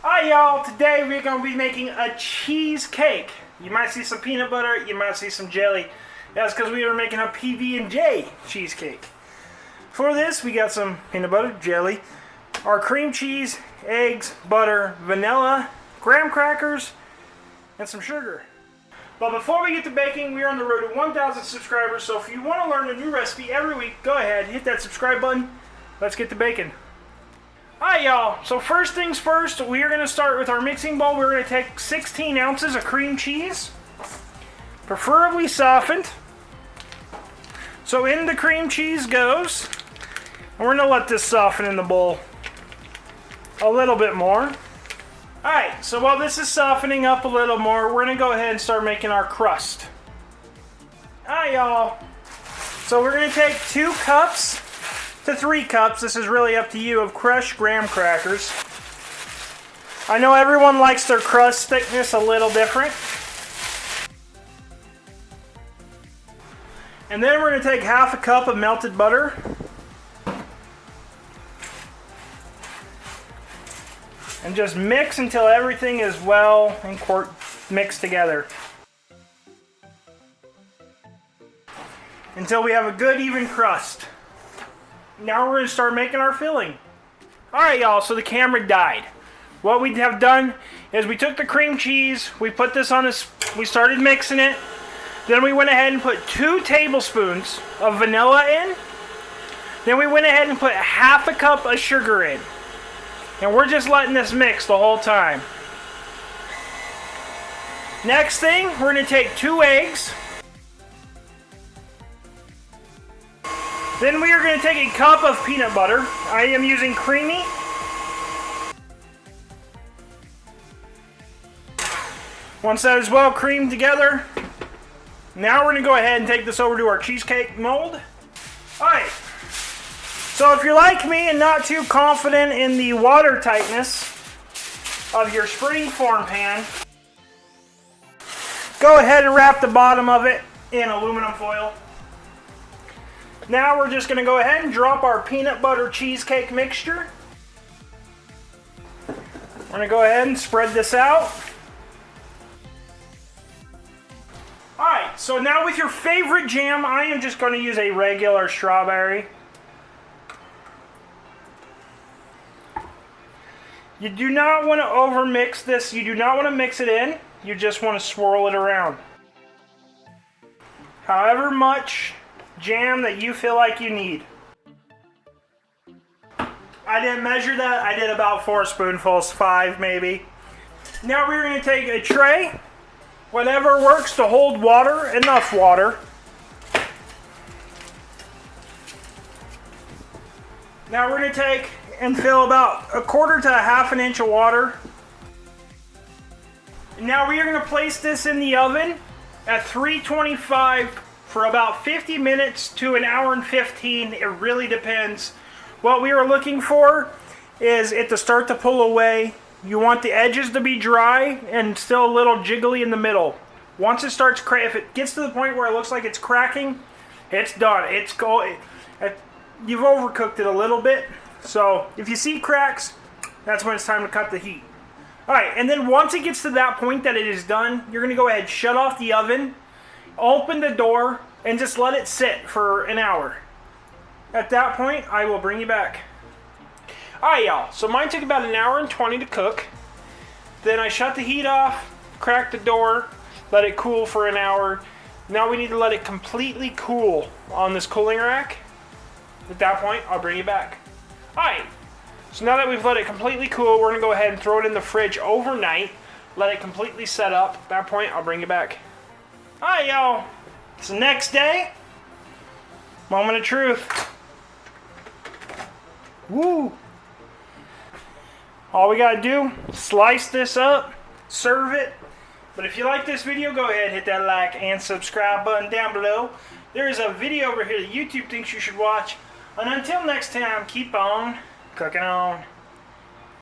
Hi y'all, today we're going to be making a cheesecake. You might see some peanut butter, you might see some jelly. That's because we are making a PB&J cheesecake. For this we got some peanut butter, jelly, our cream cheese, eggs, butter, vanilla, graham crackers, and some sugar. But before we get to baking, we are on the road to 1,000 subscribers, so if you want to learn a new recipe every week, go ahead, hit that subscribe button. Let's get to baking. Hi y'all, so first things first, we are going to start with our mixing bowl. We're going to take 16 ounces of cream cheese, preferably softened. So in the cream cheese goes, and we're going to let this soften in the bowl a little bit more. Alright, so while this is softening up a little more, we're going to go ahead and start making our crust. Alright y'all, so we're going to take 2 cups to 3 cups, this is really up to you, of crushed graham crackers. I know everyone likes their crust thickness a little different. And then we're going to take half a cup of melted butter. And just mix until everything is well and mixed together. Until we have a good even crust. Now we're going to start making our filling. Alright y'all, so the camera died. What we have done is we took the cream cheese, we put this on we started mixing it. Then we went ahead and put 2 tablespoons of vanilla in. Then we went ahead and put half a cup of sugar in. And we're just letting this mix the whole time. Next thing, we're going to take 2 eggs. Then we are going to take a cup of peanut butter. I am using creamy. Once that is well creamed together, now we're going to go ahead and take this over to our cheesecake mold. Alright, so if you're like me and not too confident in the water tightness of your spring form pan, go ahead and wrap the bottom of it in aluminum foil. Now we're just going to go ahead and drop our peanut butter cheesecake mixture. We're going to go ahead and spread this out. Alright, so now with your favorite jam, I am just going to use a regular strawberry. You do not want to overmix this. You do not want to mix it in. You just want to swirl it around. However much jam that you feel like you need. I didn't measure that. I did about 4 spoonfuls, 5 maybe. Now we're going to take a tray, whatever works to hold water, enough water. Now we're going to take and fill about 1/4 to 1/2 inch of water. Now we are going to place this in the oven at 325 for about 50 minutes to 1 hour and 15. It really depends. What we are looking for is it to start to pull away. You want the edges to be dry and still a little jiggly in the middle. Once it starts if it gets to the point where it looks like it's cracking, it's done. You've overcooked it a little bit. So if you see cracks, that's when it's time to cut the heat. Alright, and then once it gets to that point that it is done, you're going to go ahead, shut off the oven, open the door, and just let it sit for 1 hour. At that point, I will bring you back. Alright y'all, so mine took about 1 hour and 20 to cook. Then I shut the heat off, cracked the door, let it cool for 1 hour. Now we need to let it completely cool on this cooling rack. At that point, I'll bring you back. Alright, so now that we've let it completely cool, we're going to go ahead and throw it in the fridge overnight. Let it completely set up. At that point, I'll bring you back. Alright y'all, it's the next day. Moment of truth. Woo! All we gotta do, slice this up, serve it. But if you like this video, go ahead, hit that like and subscribe button down below. There is a video over here that YouTube thinks you should watch. And until next time, keep on cooking on.